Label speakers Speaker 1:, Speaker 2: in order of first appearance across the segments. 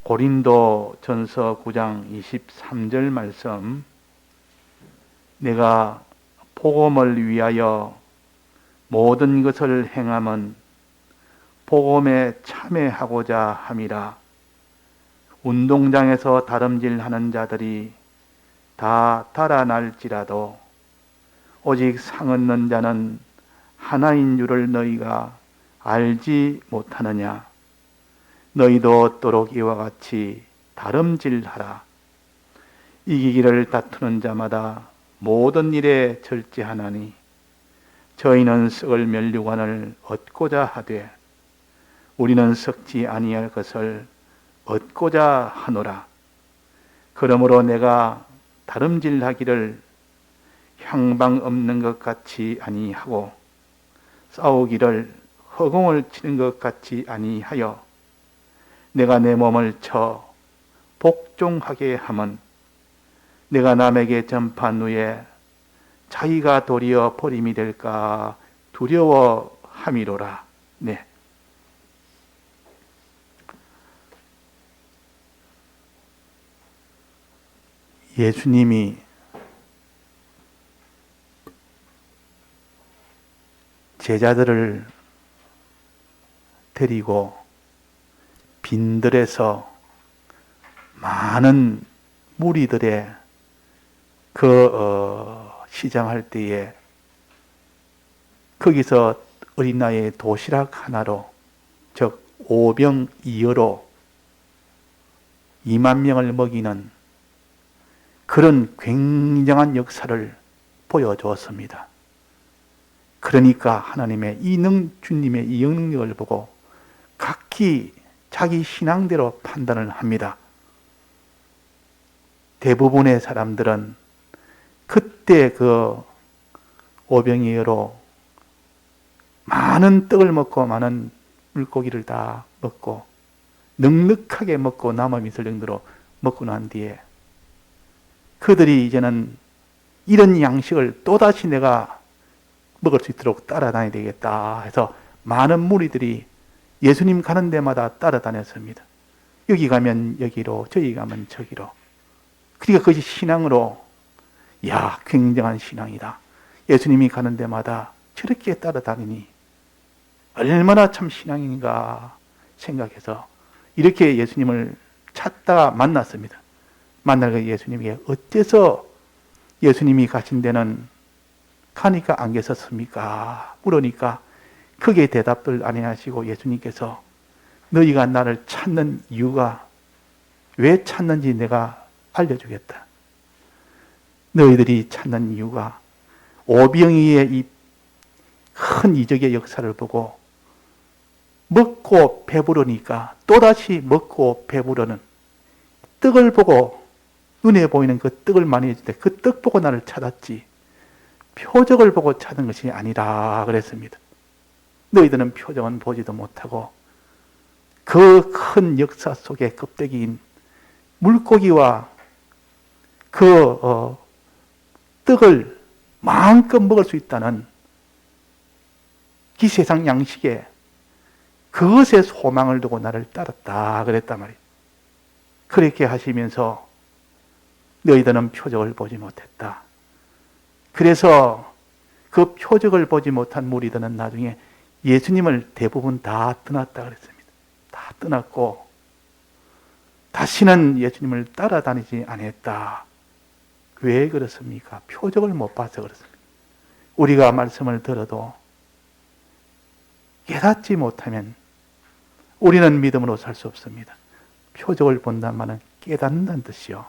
Speaker 1: 고린도전서 9장 23절 말씀, 내가 복음을 위하여 모든 것을 행함은 복음에 참여하고자 함이라. 운동장에서 다름질하는 자들이 다 달아날지라도 오직 상 얻는 자는 하나인 줄을 너희가 알지 못하느냐. 너희도 또록 이와 같이 다름질하라. 이기기를 다투는 자마다 모든 일에 절제하나니 저희는 썩을 면류관을 얻고자 하되 우리는 썩지 아니할 것을 얻고자 하노라. 그러므로 내가 다름질하기를 향방 없는 것 같이 아니하고 싸우기를 허공을 치는 것 같이 아니하여 내가 내 몸을 쳐 복종하게 함은 내가 남에게 전파한 후에 자기가 도리어 버림이 될까 두려워함이로라. 네. 예수님이 제자들을 데리고 빈들에서 많은 무리들의 시장할 때에 거기서 어린 나이에 도시락 하나로, 즉 오병이어로 2만 명을 먹이는 그런 굉장한 역사를 보여주었습니다. 그러니까 하나님의 주님의 이 능력을 보고 각기 자기 신앙대로 판단을 합니다. 대부분의 사람들은 그때 그 오병이어로 많은 떡을 먹고 많은 물고기를 다 먹고 넉넉하게 먹고 남음이 있을 정도로 먹고 난 뒤에 그들이 이제는 이런 양식을 또다시 내가 먹을 수 있도록 따라다녀야 되겠다 해서 많은 무리들이 예수님 가는 데마다 따라다녔습니다. 여기 가면 여기로, 저기 가면 저기로. 그러니까 그것이 신앙으로, 야, 굉장한 신앙이다. 예수님이 가는 데마다 저렇게 따라다니니 얼마나 참 신앙인가 생각해서 이렇게 예수님을 찾다가 만났습니다. 만나서 예수님에게 어째서 예수님이 가신 데는 가니까 안 계셨습니까? 물으니까 크게 대답을 안 하시고 예수님께서 너희가 나를 찾는 이유가 왜 찾는지 내가 알려주겠다. 너희들이 찾는 이유가 오병이의 이 큰 이적의 역사를 보고 먹고 배부르니까 또다시 먹고 배부르는 떡을 보고 눈에 보이는 그 떡을 많이 해줄 때 그 떡 보고 나를 찾았지 표적을 보고 찾은 것이 아니라 그랬습니다. 너희들은 표적은 보지도 못하고 그 큰 역사 속에 껍데기인 물고기와 그 떡을 마음껏 먹을 수 있다는 이 세상 양식에 그것에 소망을 두고 나를 따랐다 그랬단 말이에요. 그렇게 하시면서 너희들은 표적을 보지 못했다. 그래서 그 표적을 보지 못한 무리들은 나중에 예수님을 대부분 다 떠났다 그랬습니다. 다 떠났고 다시는 예수님을 따라다니지 않았다. 왜 그렇습니까? 표적을 못 봐서 그렇습니다. 우리가 말씀을 들어도 깨닫지 못하면 우리는 믿음으로 살 수 없습니다. 표적을 본다는 말은 깨닫는다는 뜻이요.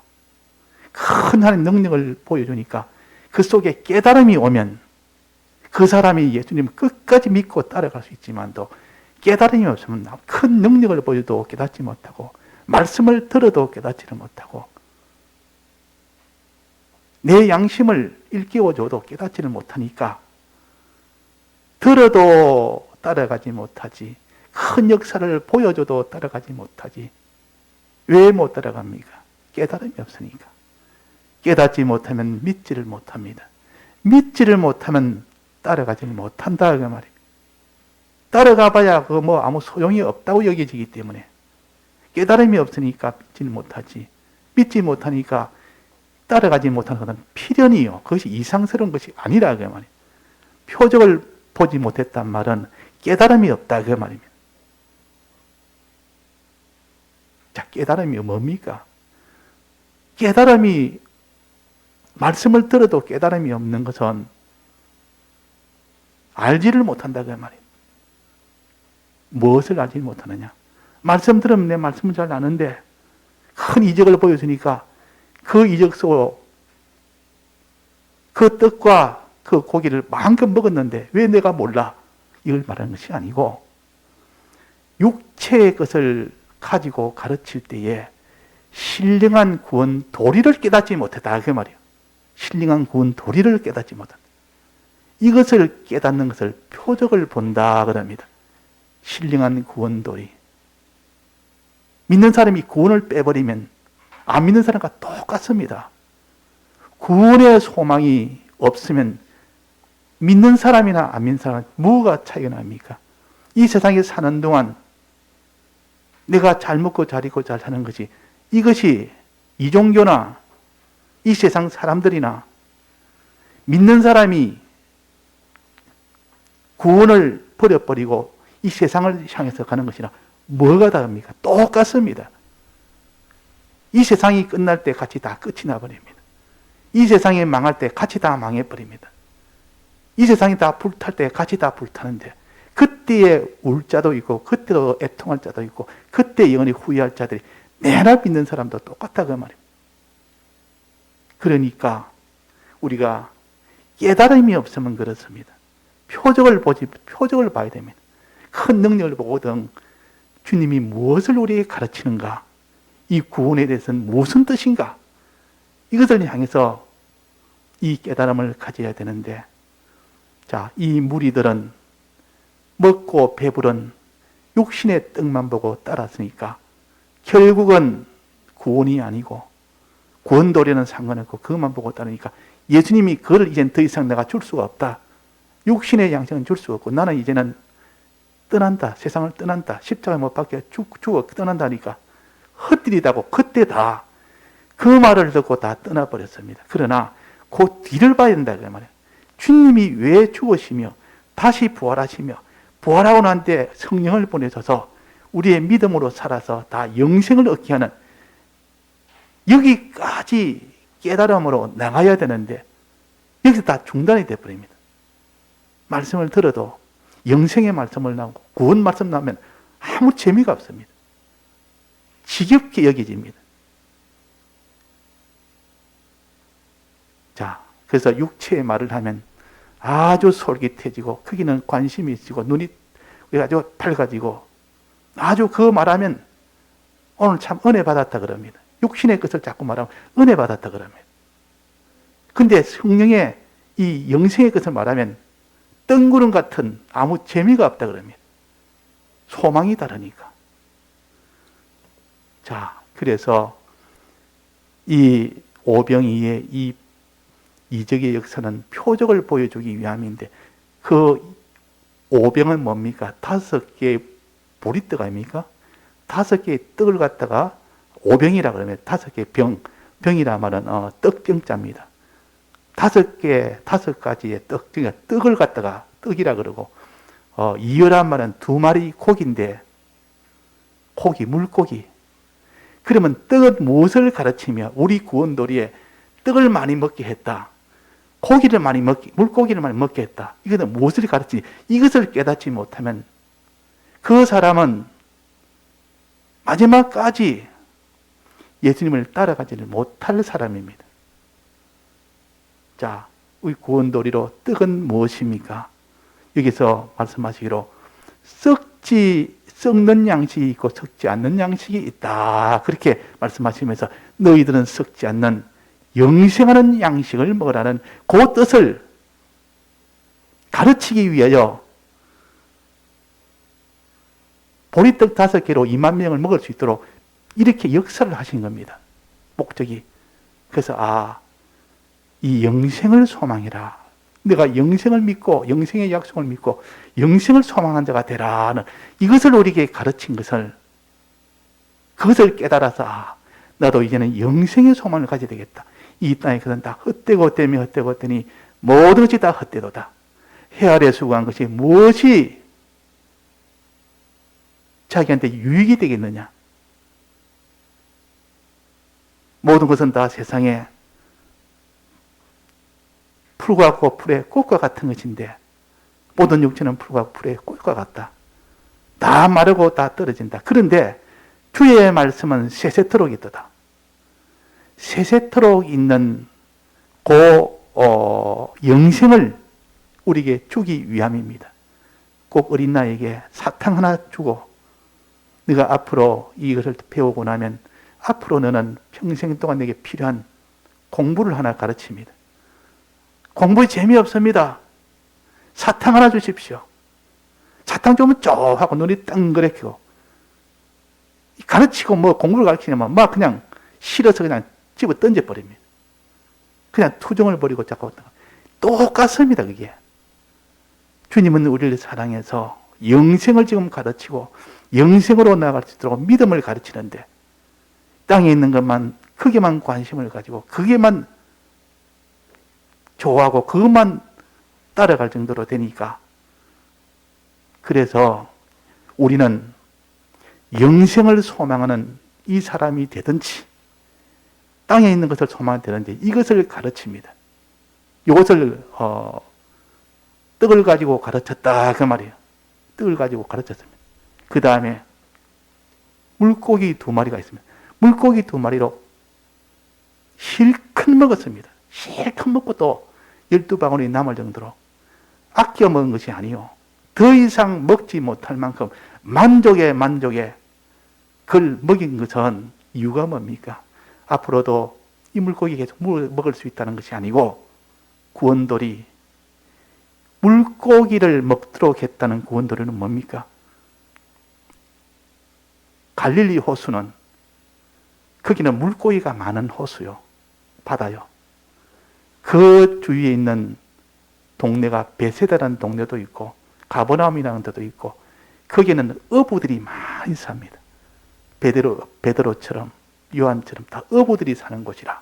Speaker 1: 큰 하나님의 능력을 보여주니까 그 속에 깨달음이 오면 그 사람이 예수님을 끝까지 믿고 따라갈 수 있지만도 깨달음이 없으면 큰 능력을 보여도 깨닫지 못하고 말씀을 들어도 깨닫지를 못하고 내 양심을 일깨워줘도 깨닫지를 못하니까 들어도 따라가지 못하지 큰 역사를 보여줘도 따라가지 못하지. 왜 못 따라갑니까? 깨달음이 없으니까. 깨닫지 못하면 믿지를 못합니다. 믿지를 못하면 따라가지 못한다 그 말이에요. 따라가봐야 그거 뭐 아무 소용이 없다고 여겨지기 때문에 깨달음이 없으니까 믿지는 못하지. 믿지 못하니까 따라가지 못하는 것은 필연이요. 그것이 이상스러운 것이 아니라 그 말이에요. 표적을 보지 못했단 말은 깨달음이 없다 그 말입니다. 자, 깨달음이 뭡니까? 깨달음이, 말씀을 들어도 깨달음이 없는 것은 알지를 못한다 그 말이에요. 무엇을 알지 못하느냐? 말씀 들으면 내 말씀을 잘 아는데 큰 이적을 보여주니까 그 이적 속으로 그 떡과 그 고기를 마음껏 먹었는데 왜 내가 몰라? 이걸 말하는 것이 아니고, 육체의 것을 가지고 가르칠 때에 신령한 구원 도리를 깨닫지 못했다 그 말이에요. 신령한 구원 도리를 깨닫지 못한다. 이것을 깨닫는 것을 표적을 본다 그럽니다. 신령한 구원 도리. 믿는 사람이 구원을 빼버리면 안 믿는 사람과 똑같습니다. 구원의 소망이 없으면 믿는 사람이나 안 믿는 사람 뭐가 차이가 납니까? 이 세상에 사는 동안 내가 잘 먹고 잘 입고 잘 사는 것이, 이것이 이 종교나 이 세상 사람들이나 믿는 사람이 구원을 버려버리고 이 세상을 향해서 가는 것이나 뭐가 다릅니까? 똑같습니다. 이 세상이 끝날 때 같이 다 끝이 나버립니다. 이 세상이 망할 때 같이 다 망해버립니다. 이 세상이 다 불탈 때 같이 다 불타는데, 그때에 울 자도 있고 그때도 애통할 자도 있고 그때 영원히 후회할 자들이 내나 믿는 사람도 똑같다 그 말입니다. 그러니까 우리가 깨달음이 없으면 그렇습니다. 표적을 봐야 됩니다. 큰 능력을 보거든 주님이 무엇을 우리에게 가르치는가, 이 구원에 대해서는 무슨 뜻인가, 이것을 향해서 이 깨달음을 가져야 되는데, 자, 이 무리들은 먹고 배부른 육신의 떡만 보고 따랐으니까 결국은 구원이 아니고, 구원도리는 상관없고 그것만 보고 따르니까 예수님이 그걸 이젠 더 이상 내가 줄 수가 없다. 육신의 양식은 줄 수가 없고 나는 이제는 떠난다. 세상을 떠난다. 십자가에 못 박혀 죽어 떠난다니까 헛들이다고 그때 다 그 말을 듣고 다 떠나버렸습니다. 그러나 그 뒤를 봐야 된다 그 말이에요. 주님이 왜 죽으시며 다시 부활하시며 부활하고 난 뒤에 성령을 보내셔서 우리의 믿음으로 살아서 다 영생을 얻게 하는, 여기까지 깨달음으로 나가야 되는데 여기서 다 중단이 되어버립니다. 말씀을 들어도 영생의 말씀을 나오고 구원 말씀 나오면 아무 재미가 없습니다. 지겹게 여겨집니다. 자, 그래서 육체의 말을 하면 아주 솔깃해지고 거기는 관심이 있고 눈이 아주 밝아지고 아주 그 말하면 오늘 참 은혜 받았다 그럽니다. 육신의 것을 자꾸 말하면 은혜 받았다 그럽니다. 근데 성령의 이 영생의 것을 말하면 뜬구름 같은 아무 재미가 없다 그럽니다. 소망이 다르니까. 자, 그래서 이 오병이의 이 이적의 역사는 표적을 보여주기 위함인데, 그 오병은 뭡니까? 5개의 보리떡 아닙니까? 5개의 떡을 갖다가 오병이라 그러면 5개의 병이라 말은 떡병자입니다. 5가지의 떡, 그러니까 떡을 갖다가 떡이라 그러고, 이어란 말은 2마리 고기인데, 물고기. 그러면 떡은 무엇을 가르치며 우리 구원도리에 떡을 많이 먹게 했다. 물고기를 많이 먹게 했다. 이것은 무엇을 가르치지? 이것을 깨닫지 못하면 그 사람은 마지막까지 예수님을 따라가지를 못할 사람입니다. 자, 우리 구원도리로 떡은 무엇입니까? 여기서 말씀하시기로 썩는 양식이 있고 썩지 않는 양식이 있다. 그렇게 말씀하시면서 너희들은 썩지 않는 영생하는 양식을 먹으라는 그 뜻을 가르치기 위하여 보리떡 5개로 2만 명을 먹을 수 있도록 이렇게 역사를 하신 겁니다. 목적이. 그래서 이 영생을 소망해라. 내가 영생을 믿고 영생의 약속을 믿고 영생을 소망한 자가 되라는 이것을 우리에게 가르친 것을 그것을 깨달아서 나도 이제는 영생의 소망을 가져야 되겠다. 이 땅에 그것은 다 헛되고 헛되며 헛되고 헛되니 모든 것이 다 헛되도다. 해 아래 수고한 것이 무엇이 자기한테 유익이 되겠느냐. 모든 것은 다 세상에 풀과 풀의 꽃과 같은 것인데 모든 육체는 풀과 풀의 꽃과 같다. 다 마르고 다 떨어진다. 그런데 주의 말씀은 세세토록 있도다. 세세토록 있는 영생을 우리에게 주기 위함입니다. 꼭 어린 나이에게 사탕 하나 주고 네가 앞으로 이것을 배우고 나면 앞으로 너는 평생 동안 내게 필요한 공부를 하나 가르칩니다. 공부에 재미없습니다. 사탕 하나 주십시오. 사탕 주면 ጮ 하고 눈이 땡그랗고 가르치고 공부를 가르치냐면 막 그냥 싫어서 그냥 집어 던져버립니다. 그냥 투정을 벌이고 자꾸 똑같습니다. 그게 주님은 우리를 사랑해서 영생을 지금 가르치고 영생으로 나아갈 수 있도록 믿음을 가르치는데 땅에 있는 것만 크게만 관심을 가지고 그게만 좋아하고 그것만 따라갈 정도로 되니까 그래서 우리는 영생을 소망하는 이 사람이 되든지 땅에 있는 것을 소망하든지 이것을 가르칩니다. 이것을 떡을 가지고 가르쳤다 그 말이에요. 떡을 가지고 가르쳤습니다. 그 다음에 물고기 2마리가 있습니다. 물고기 2마리로 실컷 먹었습니다. 실컷 먹고 또 12바구니 남을 정도로 아껴 먹은 것이 아니요. 더 이상 먹지 못할 만큼 만족에 그걸 먹인 것은 이유가 뭡니까? 앞으로도 이 물고기 계속 먹을 수 있다는 것이 아니고 구원돌이 물고기를 먹도록 했다는 구원도리는 뭡니까? 갈릴리 호수는 거기는 물고기가 많은 호수요. 바다요. 그 주위에 있는 동네가 베세다라는 동네도 있고 가버나움이라는 데도 있고 거기에는 어부들이 많이 삽니다. 베드로처럼 요한처럼 다 어부들이 사는 곳이라.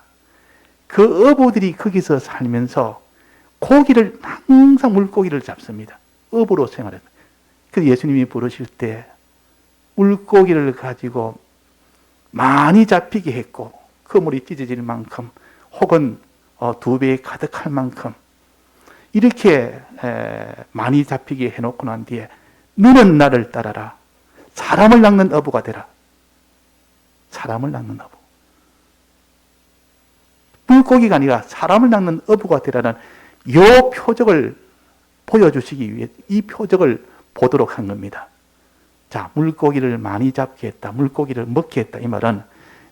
Speaker 1: 그 어부들이 거기서 살면서 고기를 항상 물고기를 잡습니다. 어부로 생활해서. 그래서 예수님이 부르실 때 물고기를 가지고 많이 잡히게 했고 그물이 찢어질 만큼 혹은 2배에 가득할 만큼 이렇게 많이 잡히게 해놓고 난 뒤에 너는 나를 따라라. 사람을 낚는 어부가 되라. 사람을 낚는 어부. 물고기가 아니라 사람을 낚는 어부가 되라는 이 표적을 보여주시기 위해 이 표적을 보도록 한 겁니다. 자, 물고기를 많이 잡게 했다. 물고기를 먹게 했다. 이 말은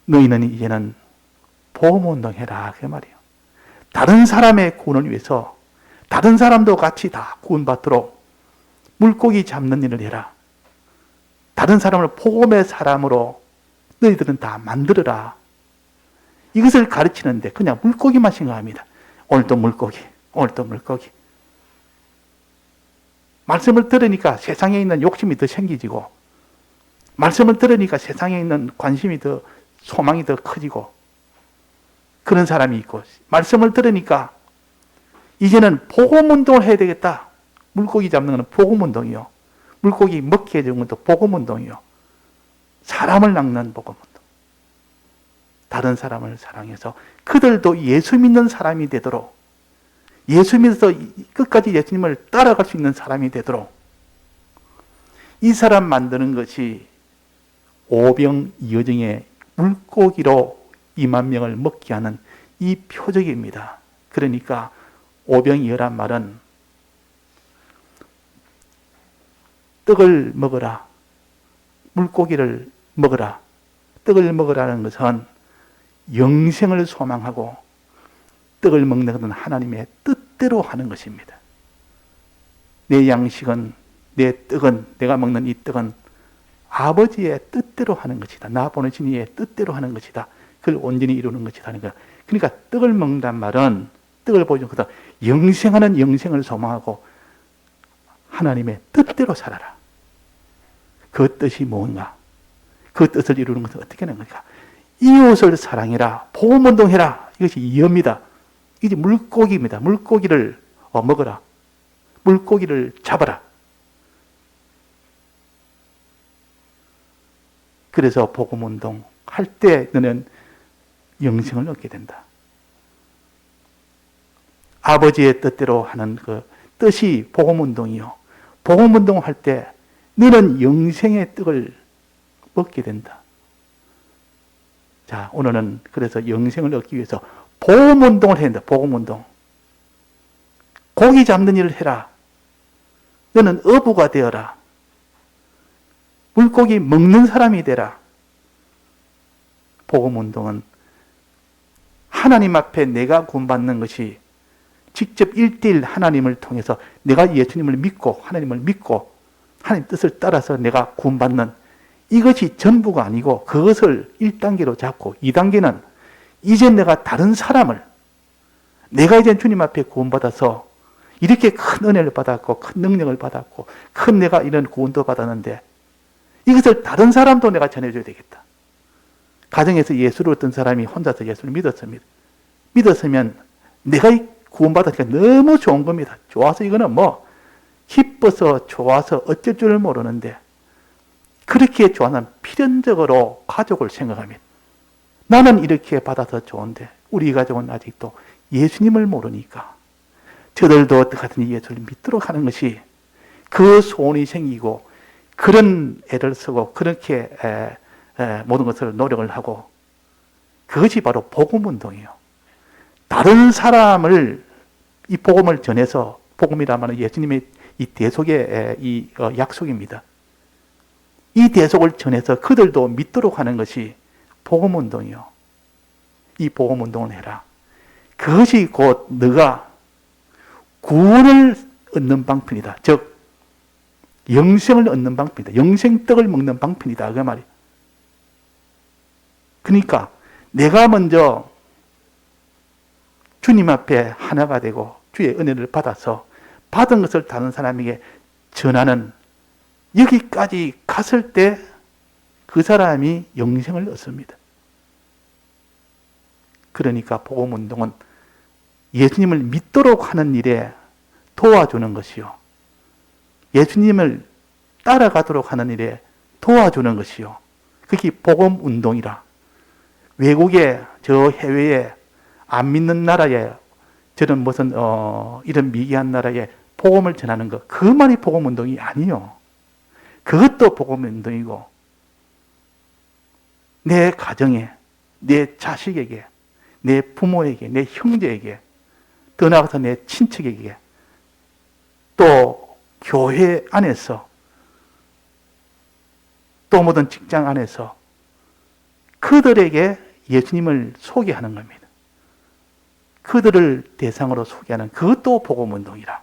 Speaker 1: 너희는 이제는 보험운동해라. 그 말이에요. 다른 사람의 구원을 위해서 다른 사람도 같이 다 구원받도록 물고기 잡는 일을 해라. 다른 사람을 복음의 사람으로 너희들은 다 만들어라. 이것을 가르치는데 그냥 물고기만 생각합니다. 오늘도 물고기, 오늘도 물고기. 말씀을 들으니까 세상에 있는 욕심이 더 생기지고 말씀을 들으니까 세상에 있는 관심이 더 소망이 더 커지고 그런 사람이 있고 말씀을 들으니까 이제는 복음운동을 해야 되겠다. 물고기 잡는 것은 복음운동이요. 물고기 먹게 해주는 것도 복음운동이요. 사람을 낚는 복음운동. 다른 사람을 사랑해서 그들도 예수 믿는 사람이 되도록 예수 믿어서 끝까지 예수님을 따라갈 수 있는 사람이 되도록 이 사람 만드는 것이 오병이어증의 물고기로 2만 명을 먹게 하는 이 표적입니다. 그러니까 오병이어란 말은 떡을 먹어라. 물고기를 먹어라. 떡을 먹으라는 것은 영생을 소망하고 떡을 먹는 것은 하나님의 뜻대로 하는 것입니다. 내 양식은, 내 떡은, 내가 먹는 이 떡은 아버지의 뜻대로 하는 것이다. 나 보내신 이의 뜻대로 하는 것이다. 그걸 온전히 이루는 것이다. 그러니까 떡을 먹는단 말은 떡을 보여주는 것은 영생하는 영생을 소망하고 하나님의 뜻대로 살아라. 그 뜻이 뭔가? 그 뜻을 이루는 것은 어떻게 하는 건가? 이웃을 사랑해라. 복음운동해라. 이것이 이어입니다. 이게 물고기입니다. 물고기를 먹어라. 물고기를 잡아라. 그래서 복음운동 할 때 너는 영생을 얻게 된다. 아버지의 뜻대로 하는 그 뜻이 복음운동이요. 복음운동할 때 너는 영생의 떡을 먹게 된다. 자, 오늘은 그래서 영생을 얻기 위해서 복음운동을 해야 된다. 복음운동. 고기 잡는 일을 해라. 너는 어부가 되어라. 물고기 먹는 사람이 되라. 복음운동은 하나님 앞에 내가 구원받는 것이 직접 1대1 하나님을 통해서 내가 예수님을 믿고 하나님을 믿고 하나님 뜻을 따라서 내가 구원받는 이것이 전부가 아니고 그것을 1단계로 잡고 2단계는 이제 내가 다른 사람을 내가 이제 주님 앞에 구원받아서 이렇게 큰 은혜를 받았고 큰 능력을 받았고 큰 내가 이런 구원도 받았는데 이것을 다른 사람도 내가 전해줘야 되겠다. 가정에서 예수를 얻던 사람이 혼자서 예수를 믿었습니다. 믿었으면 내가 구원받았으니까 너무 좋은 겁니다. 좋아서 이거는 뭐 기뻐서 좋아서 어쩔 줄 모르는데 그렇게 좋아하는 필연적으로 가족을 생각하면 나는 이렇게 받아서 좋은데 우리 가족은 아직도 예수님을 모르니까 저들도 어떻게든 예수를 믿도록 하는 것이 그 소원이 생기고 그런 애를 쓰고 그렇게 모든 것을 노력을 하고 그것이 바로 복음운동이에요. 다른 사람을 이 복음을 전해서 복음이라 말은 예수님의 이 대속의 이 약속입니다. 이 대속을 전해서 그들도 믿도록 하는 것이 복음운동이요. 이 복음운동을 해라. 그것이 곧 너가 구원을 얻는 방편이다. 즉 영생을 얻는 방편이다. 영생떡을 먹는 방편이다. 그 말이에요. 그러니까 내가 먼저 주님 앞에 하나가 되고 주의 은혜를 받아서 받은 것을 다른 사람에게 전하는 여기까지 갔을 때 그 사람이 영생을 얻습니다. 그러니까 복음운동은 예수님을 믿도록 하는 일에 도와주는 것이요. 예수님을 따라가도록 하는 일에 도와주는 것이요. 그게 복음운동이라. 외국에 저 해외에 안 믿는 나라에 저런 무슨 이런 미개한 나라에 복음을 전하는 것 그만이 복음운동이 아니요. 그것도 복음운동이고 내 가정에 내 자식에게 내 부모에게 내 형제에게 더 나아가서 내 친척에게 또 교회 안에서 또 모든 직장 안에서 그들에게 예수님을 소개하는 겁니다. 그들을 대상으로 소개하는 그것도 복음운동이라.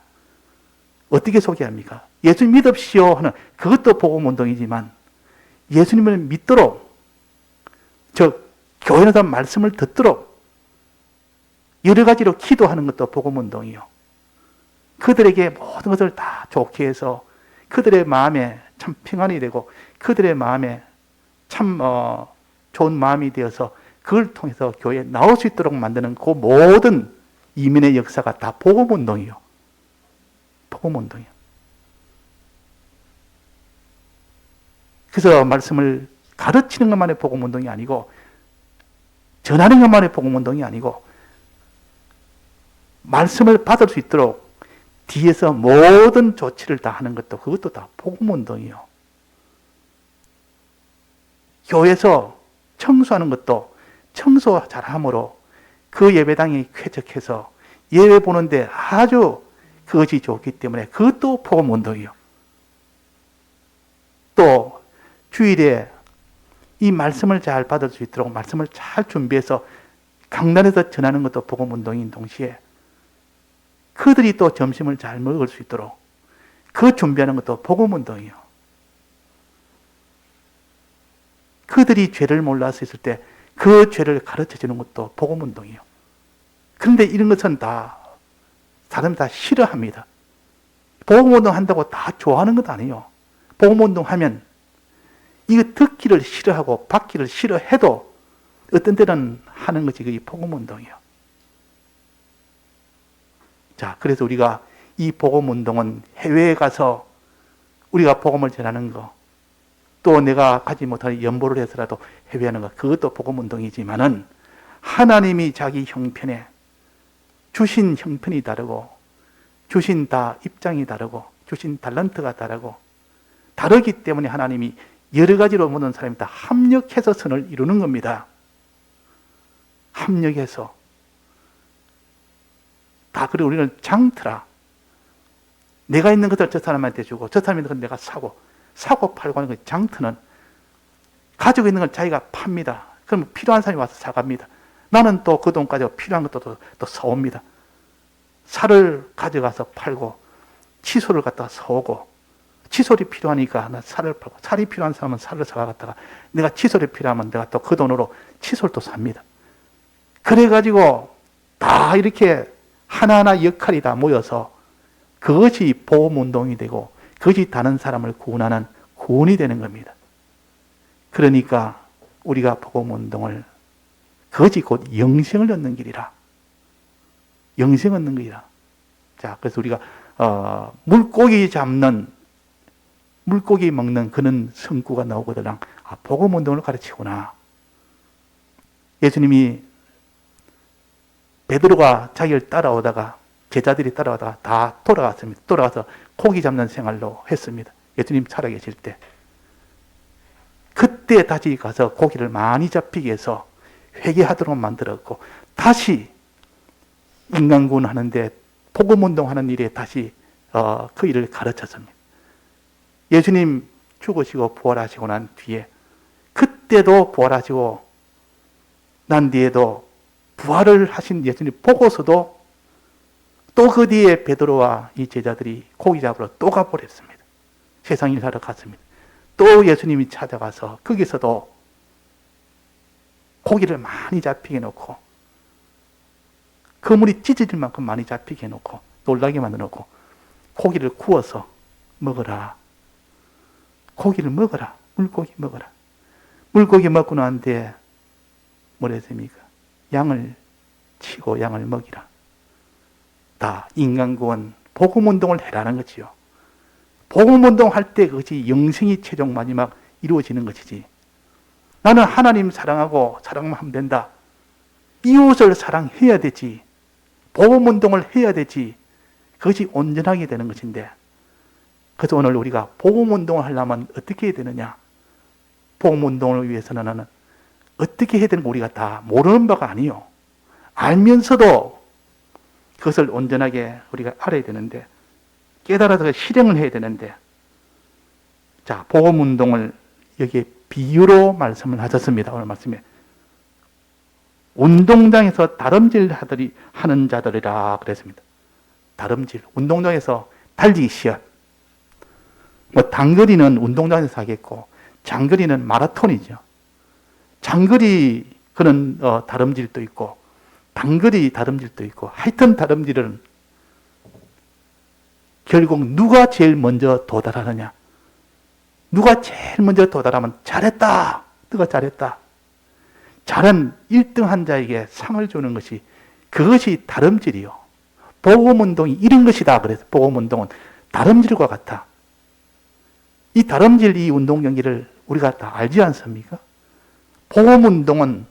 Speaker 1: 어떻게 소개합니까? 예수님 믿읍시오 하는 그것도 복음운동이지만 예수님을 믿도록 즉 교회에서 말씀을 듣도록 여러 가지로 기도하는 것도 복음운동이요. 그들에게 모든 것을 다 좋게 해서 그들의 마음에 참 평안이 되고 그들의 마음에 참 좋은 마음이 되어서 그걸 통해서 교회에 나올 수 있도록 만드는 그 모든 이민의 역사가 다 복음운동이요. 복음운동이요. 그래서 말씀을 가르치는 것만의 복음운동이 아니고 전하는 것만의 복음운동이 아니고 말씀을 받을 수 있도록 뒤에서 모든 조치를 다 하는 것도 그것도 다 복음운동이요. 교회에서 청소하는 것도 청소 잘함으로 그 예배당이 쾌적해서 예배 보는데 아주 그것이 좋기 때문에 그것도 복음운동이요. 또 주일에 이 말씀을 잘 받을 수 있도록 말씀을 잘 준비해서 강단에서 전하는 것도 복음운동인 동시에 그들이 또 점심을 잘 먹을 수 있도록 그 준비하는 것도 복음운동이요. 그들이 죄를 몰라서 있을 때 그 죄를 가르쳐 주는 것도 복음운동이요. 그런데 이런 것은 다 사람이 다 싫어합니다. 복음운동 한다고 다 좋아하는 것 아니에요. 복음운동 하면 이거 듣기를 싫어하고 받기를 싫어해도 어떤 때는 하는 것이 그게 복음운동이에요. 자, 그래서 우리가 이 복음운동은 해외에 가서 우리가 복음을 전하는 거, 또 내가 가지 못하는 연보를 해서라도 해외하는 것, 그것도 복음운동이지만은 하나님이 자기 형편에 주신 형편이 다르고 주신 다 입장이 다르고 주신 탤런트가 다르고 다르기 때문에 하나님이 여러 가지로 모든 사람이 다 합력해서 선을 이루는 겁니다. 합력해서 다. 그리고 우리는 장터라, 내가 있는 것을 저 사람한테 주고 저 사람이 있는 건 내가 사고 팔고 하는 거. 장터는 가지고 있는 걸 자기가 팝니다. 그럼 필요한 사람이 와서 사갑니다. 나는 또 그 돈 가지고 필요한 것도 또 사옵니다. 살을 가져가서 팔고 치솔을 갖다가 사오고, 치솔이 필요하니까 나 살을 팔고, 살이 필요한 사람은 살을 사가다가 내가 치솔이 필요하면 내가 또 그 돈으로 치솔도 삽니다. 그래가지고 다 이렇게 하나하나 역할이 다 모여서 그것이 보험운동이 되고 그것이 다른 사람을 구원하는 구원이 되는 겁니다. 그러니까 우리가 복음운동을, 그것이 곧 영생을 얻는 길이라. 영생 얻는 길이라. 자, 그래서 우리가 물고기 먹는 그런 성구가 나오거든. 아, 복음운동을 가르치구나. 예수님이 베드로가 자기를 따라오다가, 제자들이 따라오다가 다 돌아갔습니다. 돌아가서 고기 잡는 생활로 했습니다. 예수님 살아계실 때. 그때 다시 가서 고기를 많이 잡히게 해서 회개하도록 만들었고, 다시 인간군 하는데 복음운동 하는 일에 다시 그 일을 가르쳤습니다. 예수님 죽으시고 부활하시고 난 뒤에, 그때도 부활하시고 난 뒤에도 부활을 하신 예수님 보고서도 또 그 뒤에 베드로와 이 제자들이 고기 잡으러 또 가버렸습니다. 세상 일하러 갔습니다. 또 예수님이 찾아가서 거기서도 고기를 많이 잡히게 해놓고, 그물이 찢어질 만큼 많이 잡히게 해놓고 놀라게 만들어놓고 고기를 구워서 먹어라. 고기를 먹어라. 물고기 먹어라. 물고기 먹고 난 뒤에 뭐라 했습니까? 양을 치고 양을 먹이라. 다 인간구원, 복음운동을 해라는 거지요. 복음운동 할 때 그것이 영생이 최종 마지막 이루어지는 것이지. 나는 하나님 사랑하고 사랑만 하면 된다. 이웃을 사랑해야 되지. 복음운동을 해야 되지. 그것이 온전하게 되는 것인데, 그래서 오늘 우리가 복음운동을 하려면 어떻게 해야 되느냐? 복음운동을 위해서는 나는 어떻게 해야 되는 거 우리가 다 모르는 바가 아니요. 알면서도 그것을 온전하게 우리가 알아야 되는데, 깨달아서 실행을 해야 되는데, 자, 복음운동을 여기에 비유로 말씀을 하셨습니다. 오늘 말씀에. 운동장에서 다름질 하는 자들이라 그랬습니다. 다름질. 운동장에서 달리기 시합. 뭐 단거리는 운동장에서 하겠고, 장거리는 마라톤이죠. 장거리 그런 다름질도 있고, 단거리 다름질도 있고, 하여튼 다름질은 결국 누가 제일 먼저 도달하느냐. 누가 제일 먼저 도달하면 잘했다. 누가 잘했다. 잘한 1등한 자에게 상을 주는 것이, 그것이 다름질이요. 복음운동이 이런 것이다. 그래서 복음운동은 다름질과 같아. 이 다름질, 이 운동 경기를 우리가 다 알지 않습니까? 복음운동은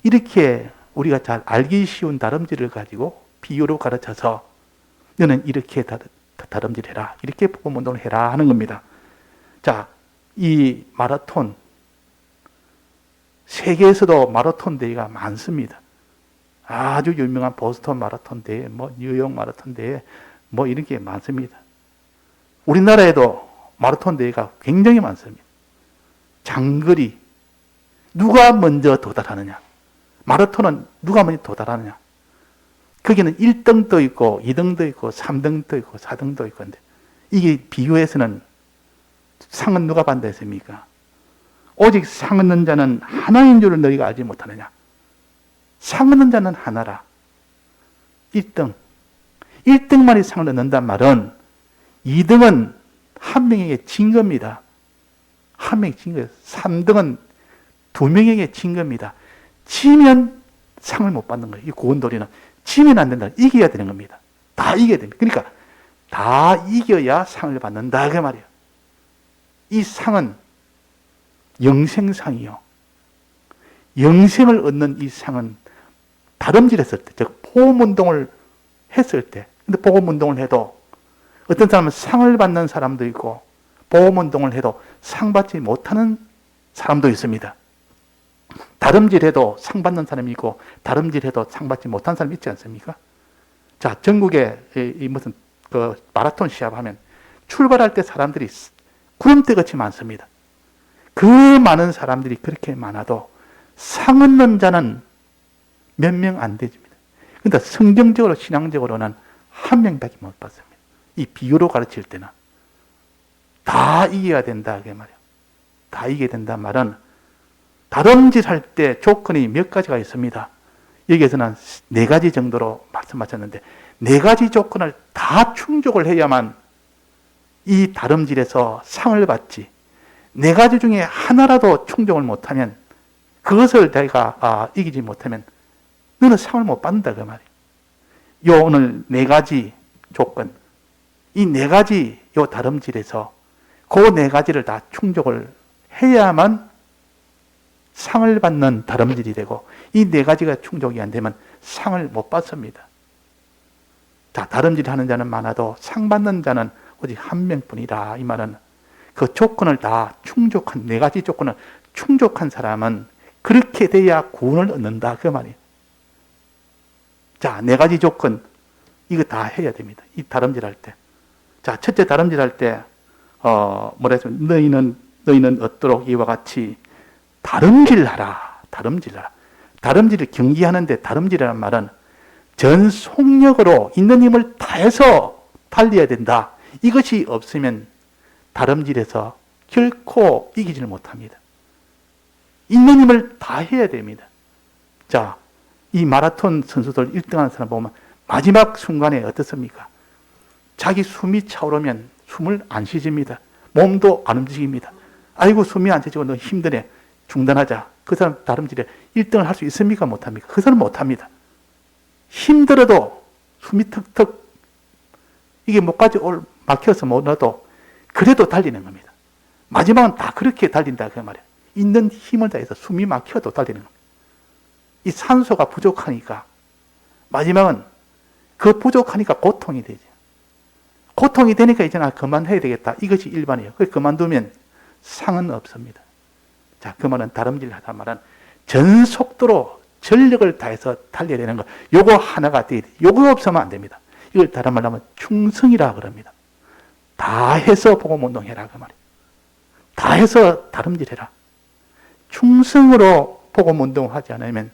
Speaker 1: 이렇게 우리가 잘 알기 쉬운 다름질을 가지고 비유로 가르쳐서 너는 이렇게 다름질해라. 이렇게 복음운동을 해라 하는 겁니다. 자, 이 마라톤, 세계에서도 마라톤 대회가 많습니다. 아주 유명한 보스턴 마라톤 대회, 뭐 뉴욕 마라톤 대회, 뭐 이런 게 많습니다. 우리나라에도 마라톤 대회가 굉장히 많습니다. 장거리, 누가 먼저 도달하느냐. 마라톤은 누가 먼저 도달하느냐. 거기는 1등도 있고 2등도 있고 3등도 있고 4등도 있고, 근데 이게 비교해서는 상은 누가 받는다 했습니까? 오직 상 얻는 자는 하나인 줄을 너희가 알지 못하느냐. 상 얻는 자는 하나라. 1등. 1등만이 상을 얻는단 말은 2등은 한 명에게 진 겁니다. 한 명이 진 거예요. 3등은 2명에게 진 겁니다. 지면 상을 못 받는 거예요. 이 고운돌이는. 지면 안 된다. 이겨야 되는 겁니다. 다 이겨야 됩니다. 그러니까 다 이겨야 상을 받는다. 그 말이에요. 이 상은 영생상이요. 영생을 얻는 이 상은 다름질했을 때, 즉 보험운동을 했을 때, 근데 보험운동을 해도 어떤 사람은 상을 받는 사람도 있고 보험운동을 해도 상 받지 못하는 사람도 있습니다. 다름질해도 상 받는 사람이 있고 다름질해도 상 받지 못한 사람이 있지 않습니까? 자, 전국에 이 무슨 그 마라톤 시합하면 출발할 때 사람들이 구름대같이 많습니다. 그 많은 사람들이 그렇게 많아도 상 얻는 자는 몇 명 안 되집니다. 그러니까 성경적으로 신앙적으로는 한 명밖에 못 받습니다. 이 비유로 가르칠 때는 다 이겨야 된다 그 말이에요. 다 이겨야 된다 말은 다름질할 때 조건이 몇 가지가 있습니다. 여기에서는 4가지 정도로 말씀하셨는데 4가지 조건을 다 충족을 해야만 이 다름질에서 상을 받지, 4가지 중에 하나라도 충족을 못하면, 그것을 내가 이기지 못하면 너는 상을 못 받는다 그 말이에요. 요 오늘 4가지 조건, 이 4가지 요 다름질에서 그 4가지를 다 충족을 해야만 상을 받는 다름질이 되고, 이 4가지가 충족이 안 되면 상을 못 받습니다. 자, 다름질 하는 자는 많아도 상 받는 자는 오직 한 명뿐이다. 이 말은 그 조건을 다 충족한, 4가지 조건을 충족한 사람은 그렇게 돼야 구원을 얻는다 그 말이에요. 자, 4가지 조건 이거 다 해야 됩니다. 이 다름질 할 때. 자, 첫째 다름질 할 때 뭐라 했죠? 너희는 얻도록 이와 같이 다름질하라. 다름질하라. 다름질을 경기하는데 다름질이라는 말은 전 속력으로 있는 힘을 다해서 달려야 된다. 이것이 없으면 다름질에서 결코 이기지를 못합니다. 있는 힘을 다해야 됩니다. 자, 이 마라톤 선수들 1등하는 사람 보면 마지막 순간에 어떻습니까? 자기 숨이 차오르면 숨을 안 쉬집니다. 몸도 안 움직입니다. 아이고 숨이 안 차지고 너 힘드네. 중단하자. 그 사람 다름질에 1등을 할 수 있습니까? 못합니까? 그 사람 못합니다. 힘들어도 숨이 턱턱 이게 목까지 막혀서 못 넣어도 그래도 달리는 겁니다. 마지막은 다 그렇게 달린다 그 말이에요. 있는 힘을 다해서 숨이 막혀도 달리는 겁니다. 이 산소가 부족하니까 마지막은 그 부족하니까 고통이 되죠. 고통이 되니까 이제 나 그만해야 되겠다. 이것이 일반이에요. 그래서 그만두면 상은 없습니다. 자, 그 말은 다름질 하다 말은 전 속도로 전력을 다해서 달려야 되는 거. 요거 하나가 돼야 돼. 요거 없으면 안 됩니다. 이걸 다른 말로 하면 충성이라 그럽니다. 다 해서 복음운동해라 그 말이에요. 다 해서 다름질해라. 충성으로 복음운동을 하지 않으면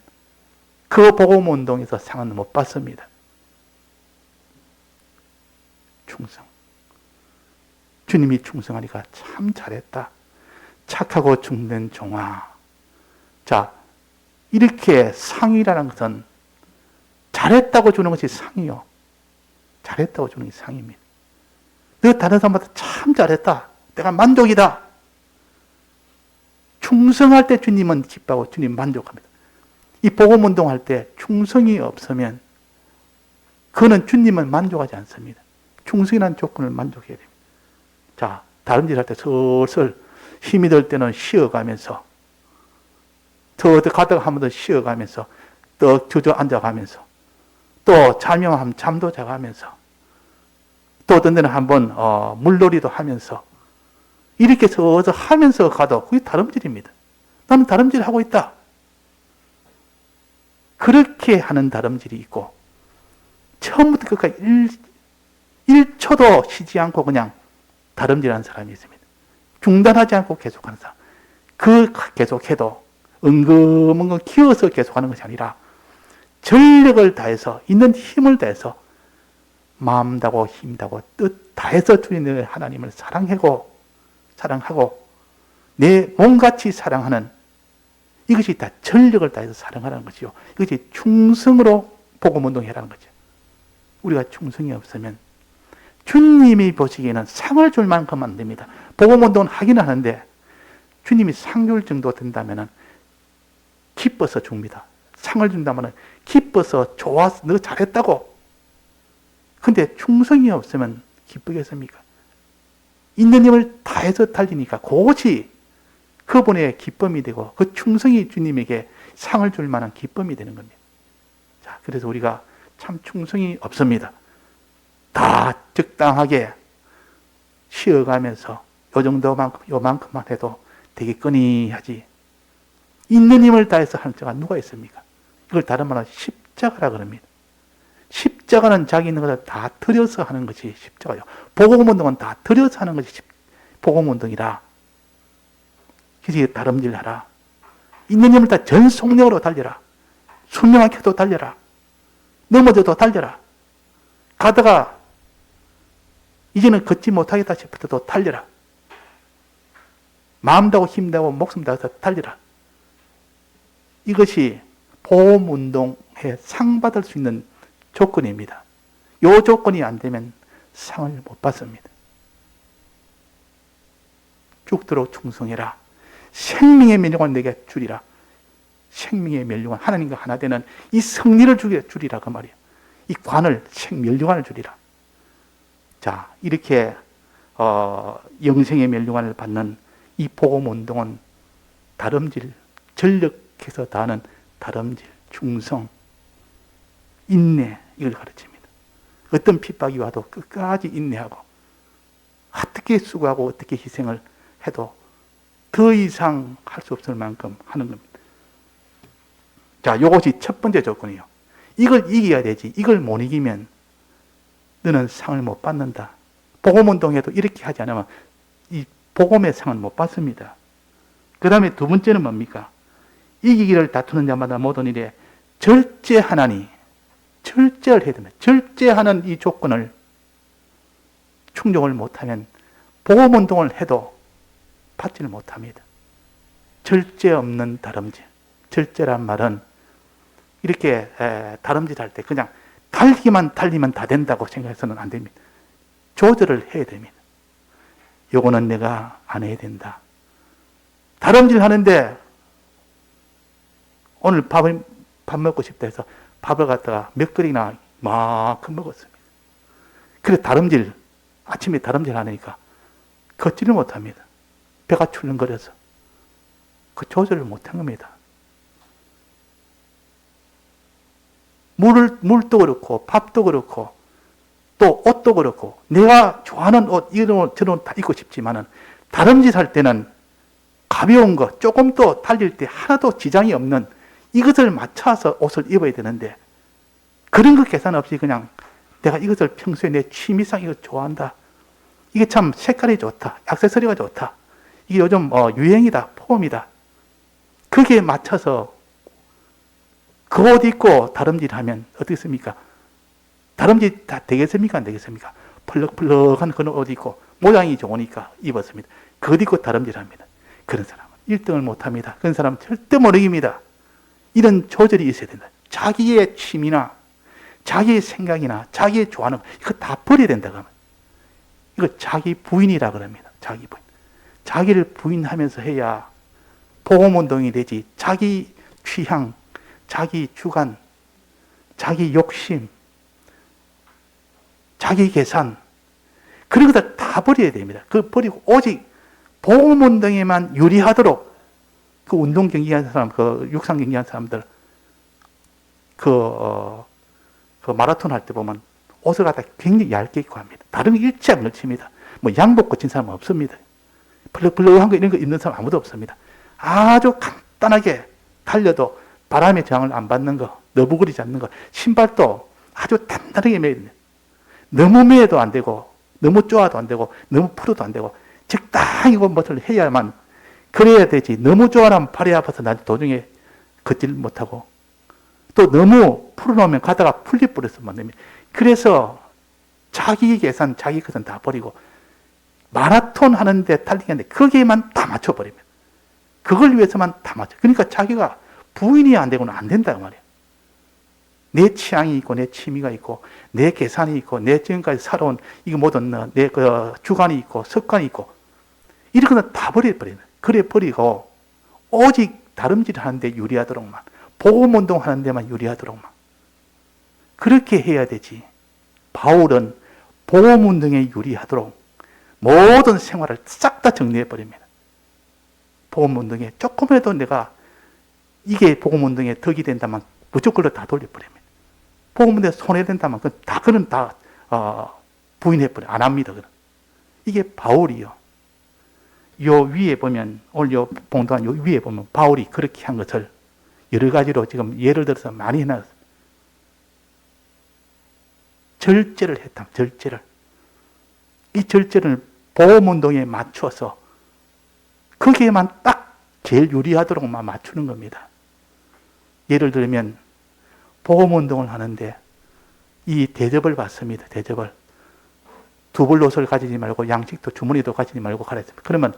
Speaker 1: 그 복음운동에서 상은 못 받습니다. 충성. 주님이 충성하니까 참 잘했다. 착하고 죽는 종아. 자, 이렇게 상이라는 것은 잘했다고 주는 것이 상이요. 잘했다고 주는 게 상입니다. 내가 다른 사람한테 참 잘했다. 내가 만족이다. 충성할 때 주님은 기뻐하고 주님 만족합니다. 이 복음운동 할 때 충성이 없으면 그는 주님은 만족하지 않습니다. 충성이라는 조건을 만족해야 됩니다. 자, 다름질 할 때 슬슬 힘이 들 때는 쉬어가면서 더 가다가 한 번 더 쉬어가면서 또 주저앉아가면서 또 자명하면 잠도 자가면서 또 어떤 데는 한번 물놀이도 하면서 이렇게 서서 하면서 가도 그게 다름질입니다. 나는 다름질하고 있다. 그렇게 하는 다름질이 있고 처음부터 끝까지 1초도 쉬지 않고 그냥 다름질하는 사람이 있습니다. 중단하지 않고 계속하는 사람. 그 계속해도 은근은근 키워서 계속하는 것이 아니라 전력을 다해서 있는 힘을 다해서 마음 다고 힘 다고 뜻 다해서 주님의 하나님을 사랑하고 내 몸같이 사랑하는 이것이 다 전력을 다해서 사랑하라는 것이요. 이것이 충성으로 복음운동해라는 거죠. 우리가 충성이 없으면 주님이 보시기에는 상을 줄 만큼 안 됩니다. 복음운동은 하긴 하는데 주님이 상 줄 정도 된다면 기뻐서 줍니다. 상을 준다면 기뻐서 좋아서 너 잘했다고. 근데 충성이 없으면 기쁘겠습니까? 있는 힘을 다해서 달리니까 그것이 그분의 기쁨이 되고 그 충성이 주님에게 상을 줄 만한 기쁨이 되는 겁니다. 자, 그래서 우리가 참 충성이 없습니다. 다 적당하게 쉬어가면서 요만큼만 해도 되게 끈이하지. 있는 힘을 다해서 하는 자가 누가 있습니까? 이걸 다른 말로 십자가라 그럽니다. 십자가는 자기 있는 것을 다 들여서 하는 것이 십자가요. 복음운동은 다 들여서 하는 것이 복음운동이라. 그래서 다름질하라. 있는 힘을 다 전속력으로 달려라. 수명하게도 달려라. 넘어져도 달려라. 가다가 이제는 걷지 못하겠다 싶을 때도 달려라. 마음다고 힘다고 목숨 다해서 달려라. 이것이 보험운동에 상 받을 수 있는 조건입니다. 이 조건이 안 되면 상을 못 받습니다. 죽도록 충성해라. 생명의 멸류관 내게 주리라. 생명의 멸류관, 하나님과 하나 되는 이 승리를 주리라 그 말이에요. 이 관을, 멸류관을 주리라. 자, 이렇게 영생의 멸류관을 받는 이 복음운동은 다름질, 전력해서 다하는 다름질, 충성, 인내, 이걸 가르칩니다. 어떤 핍박이 와도 끝까지 인내하고 어떻게 수고하고 어떻게 희생을 해도 더 이상 할 수 없을 만큼 하는 겁니다. 자, 이것이 첫 번째 조건이에요. 이걸 이겨야 되지. 이걸 못 이기면 너는 상을 못 받는다. 복음운동에도 이렇게 하지 않으면 이 복음의 상은 못 받습니다. 그 다음에 두 번째는 뭡니까? 이기기를 다투는 자마다 모든 일에 절제하나니, 절제를 해야 됩니다. 절제하는 이 조건을 충족을 못하면 복음운동을 해도 받지를 못합니다. 절제 없는 다름질. 절제란 말은 이렇게 다름질 할 때 그냥 달리면 다 된다고 생각해서는 안 됩니다. 조절을 해야 됩니다. 요거는 내가 안 해야 된다. 다름질 하는데 오늘 밥 먹고 싶다 해서 밥을 갖다가 몇 그릇이나 이만큼 먹었습니다. 그래 다름질, 아침에 다름질 하니까 걷지를 못합니다. 배가 출렁거려서. 그 조절을 못한 겁니다. 물도 그렇고 밥도 그렇고 또 옷도 그렇고 내가 좋아하는 옷, 이런 옷, 저런 옷 다 입고 싶지만은 다름질 할 때는 가벼운 거, 조금 더 달릴 때 하나도 지장이 없는 이것을 맞춰서 옷을 입어야 되는데 그런 거 계산 없이 그냥 내가 이것을 평소에 내 취미상 이거 좋아한다. 이게 참 색깔이 좋다. 액세서리가 좋다. 이게 요즘 유행이다. 폼이다. 거기에 맞춰서 그 옷 입고 다름질 하면 어떻겠습니까? 다름질 다 되겠습니까? 안 되겠습니까? 펄럭펄럭한 그런 옷 입고 모양이 좋으니까 입었습니다. 그것 입고 다름질 합니다. 그런 사람은 1등을 못 합니다. 그런 사람은 절대 못 이깁니다. 이런 조절이 있어야 된다. 자기의 취미나 자기의 생각이나 자기의 좋아하는 거 이거 다 버려야 된다. 그러면 이거 자기 부인이라 그럽니다. 자기 부인. 자기를 부인하면서 해야 복음운동이 되지. 자기 취향, 자기 주관, 자기 욕심, 자기 계산 그런 것들 다 버려야 됩니다. 그걸 버리고 오직 복음운동에만 유리하도록 그 운동 경기하는 사람, 그 육상 경기하는 사람들 그 마라톤 할 때 보면 옷을 갖다 굉장히 얇게 입고 합니다. 다른 거 일체 안 걸칩니다. 뭐 양복 거친 사람은 없습니다. 펄럭펄럭한 거 이런 거 입는 사람 아무도 없습니다. 아주 간단하게 달려도 바람의 저항을 안 받는 거, 너부거리지 않는 거, 신발도 아주 단단하게 매야 됩니다. 너무 매도 안 되고, 너무 쪼아도 안 되고, 너무 풀어도 안 되고, 적당히 것을 해야만 그래야 되지. 너무 쪼아라면 팔이 아파서 나중에 도중에 걷지를 못하고, 또 너무 풀어놓으면 가다가 풀려버려서 안 됩니다. 그래서 자기 계산, 자기 것은 다 버리고, 마라톤 하는데 달리기하는데 거기에만 다 맞춰버립니다. 그걸 위해서만 다 맞춰. 그러니까 자기가 부인이 안 되고는 안 된다, 그 말이에요. 내 취향이 있고, 내 취미가 있고, 내 계산이 있고, 내 지금까지 살아온, 이거 모든 내 그 주관이 있고, 습관이 있고, 이런 거는 다 버려버리는. 그래 버리고 오직 다름질 하는데 유리하도록만, 복음운동 하는 데만 유리하도록만 그렇게 해야 되지. 바울은 복음운동에 유리하도록 모든 생활을 싹 다 정리해버립니다. 복음운동에 조금이라도 내가 이게 복음운동에 덕이 된다면 무조건 다 돌려버립니다. 복음운동에 손해된다면 그는 다 부인해버려요. 안 합니다. 그는. 이게 바울이요. 요 위에 보면, 오늘 요 봉독한 요 위에 보면 바울이 그렇게 한 것을 여러 가지로 지금 예를 들어서 많이 해놨어요. 절제를 했다. 절제를. 이 절제를 복음운동에 맞춰서 거기에만 딱 제일 유리하도록만 맞추는 겁니다. 예를 들면 복음운동을 하는데 이 대접을 받습니다. 대접을. 두벌 옷을 가지지 말고 양식도 주머니도 가지지 말고 가랬습니다. 그러면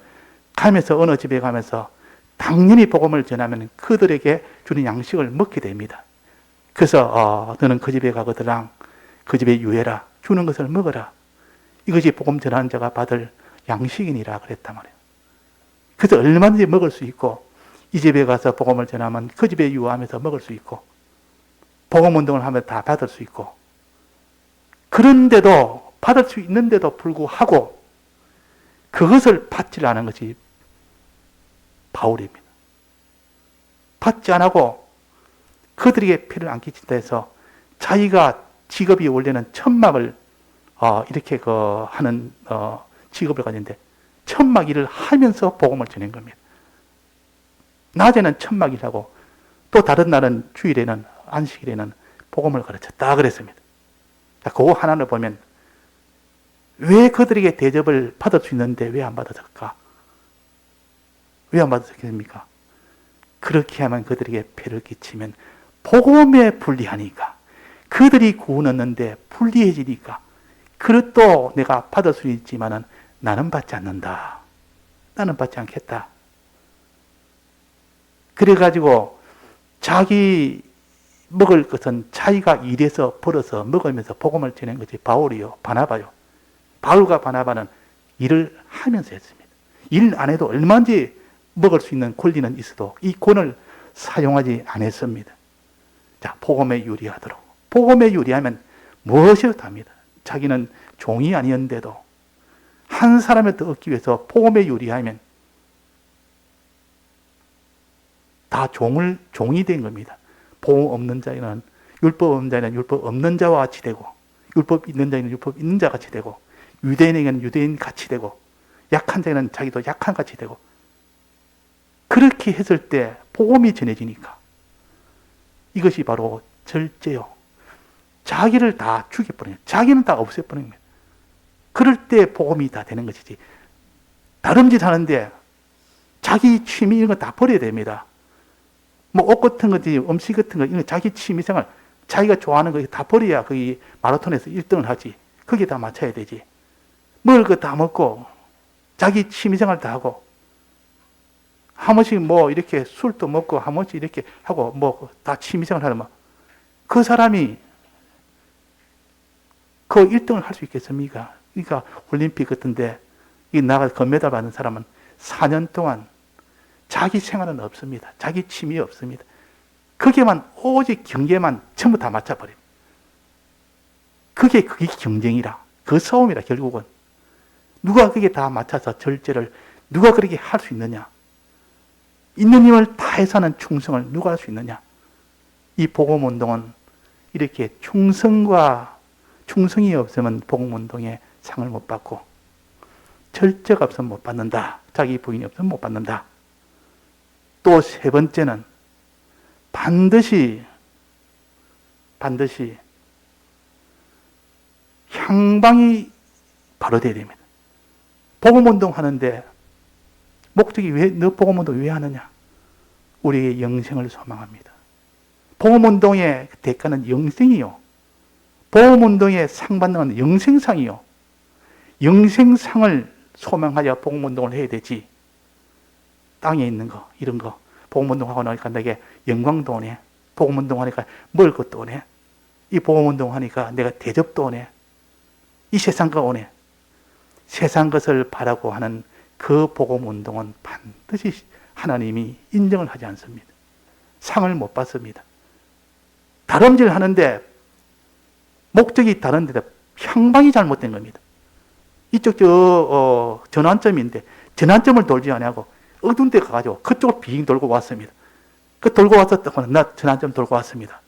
Speaker 1: 가면서 어느 집에 가면서 당연히 복음을 전하면 그들에게 주는 양식을 먹게 됩니다. 그래서 너는 그 집에 가거들랑 그 집에 유해라. 주는 것을 먹어라. 이것이 복음 전하는 자가 받을 양식이니라 그랬단 말이에요. 그래서 얼마든지 먹을 수 있고 이 집에 가서 복음을 전하면 그 집에 유하면서 먹을 수 있고 복음 운동을 하면 다 받을 수 있고 그런데도 받을 수 있는데도 불구하고 그것을 받지 않은 것이 바울입니다. 받지 안 하고 그들에게 피를 안 끼친다 해서 자기가 직업이 원래는 천막을 이렇게 하는 직업을 가졌는데 천막 일을 하면서 복음을 전한 겁니다. 낮에는 천막 일하고 또 다른 날은 주일에는 안식일에는 복음을 가르쳤다 그랬습니다. 자, 그거 하나를 보면 왜 그들에게 대접을 받을 수 있는데 왜 안 받았을까? 왜 안 받았겠습니까? 그렇게 하면 그들에게 폐를 끼치면 복음에 불리하니까 그들이 구원 얻는데 불리해지니까 그릇도 내가 받을 수 있지만은 나는 받지 않는다. 나는 받지 않겠다. 그래가지고 자기 먹을 것은 자기가 일해서 벌어서 먹으면서 복음을 전한 것이 바울이요. 바나바요. 바울과 바나바는 일을 하면서 했습니다. 일 안 해도 얼마든지 먹을 수 있는 권리는 있어도 이 권을 사용하지 않았습니다. 자, 복음에 유리하도록. 복음에 유리하면 무엇이라도 합니다. 자기는 종이 아니었는데도 한 사람을 더 얻기 위해서 복음에 유리하면 다 종이 된 겁니다. 복음 없는 자에는 율법 없는 자에는 율법 없는 자와 같이 되고 율법 있는 자에는 율법 있는 자 같이 되고 유대인에게는 유대인 같이 되고 약한 자에는 자기도 약한 같이 되고 그렇게 했을 때 복음이 전해지니까 이것이 바로 절제요. 자기를 다 죽여버려요. 자기는 다 없애버리는 거예요. 그럴 때 복음이 다 되는 것이지. 다른 짓 하는데 자기 취미 이런 거 다 버려야 됩니다. 뭐 옷 같은 거지, 음식 같은 거, 이런 자기 취미생활, 자기가 좋아하는 거 다 버려야 거기 마라톤에서 1등을 하지. 거기에 다 맞춰야 되지. 먹을 거 다 먹고 자기 취미생활 다 하고 한 번씩 뭐 이렇게 술도 먹고 한 번씩 이렇게 하고 뭐 다 취미생활 하면 그 사람이 그 1등을 할 수 있겠습니까? 그러니까 올림픽 같은데 이 나가서 금메달 받는 사람은 4년 동안 자기 생활은 없습니다. 자기 취미 없습니다. 거기에만 오직 경계만 전부 다 맞춰버립니다. 그게 경쟁이라. 그 싸움이라 결국은. 누가 그게 다 맞춰서 절제를 누가 그렇게 할 수 있느냐? 있는 힘을 다해서 하는 충성을 누가 할 수 있느냐? 이 복음운동은 이렇게 충성이 없으면 복음운동에 상을 못 받고 절제가 없으면 못 받는다. 자기 부인이 없으면 못 받는다. 또 세 번째는 반드시 향방이 바로 돼야 됩니다. 복음운동 하는데 목적이 너 복음운동 왜 하느냐? 우리의 영생을 소망합니다. 복음운동의 대가는 영생이요. 복음운동의 상 받는 건 영생상이요. 영생상을 소망하여 복음운동을 해야 되지. 땅에 있는 거, 이런 거. 복음운동하고 나니까 내게 영광도 오네. 복음운동하니까 먹을 것도 오네. 이 복음운동하니까 내가 대접도 오네. 이 세상 거 오네. 세상 것을 바라고 하는 그 복음운동은 반드시 하나님이 인정을 하지 않습니다. 상을 못 받습니다. 다름질 하는데 목적이 다른데 향방이 잘못된 겁니다. 이쪽 전환점인데 전환점을 돌지 않고 어두운 데 가가지고 그쪽을 빙 돌고 왔습니다. 그 돌고 왔었던 나 전환점 돌고 왔습니다.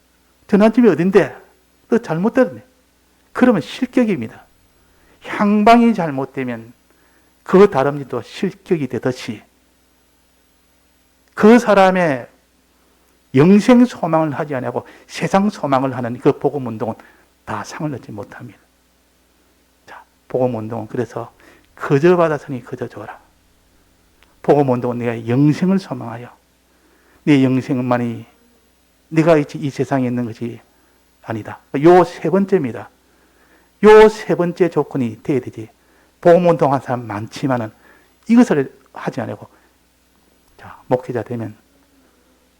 Speaker 1: 전환점이 어딘데? 너 잘못됐네. 그러면 실격입니다. 향방이 잘못되면 그 다름질도 실격이 되듯이 그 사람의 영생 소망을 하지 않고 세상 소망을 하는 그 복음운동은 다 상을 얻지 못합니다. 자, 복음운동은 그래서 거저 받았으니 거저 줘라. 복음운동은 내가 영생을 소망하여 내 영생만이 내가 이 세상에 있는 것이 아니다. 요 세 번째입니다. 요 세 번째 조건이 돼야 되지. 복음운동 한 사람 많지만은 이것을 하지 않고 자, 목회자 되면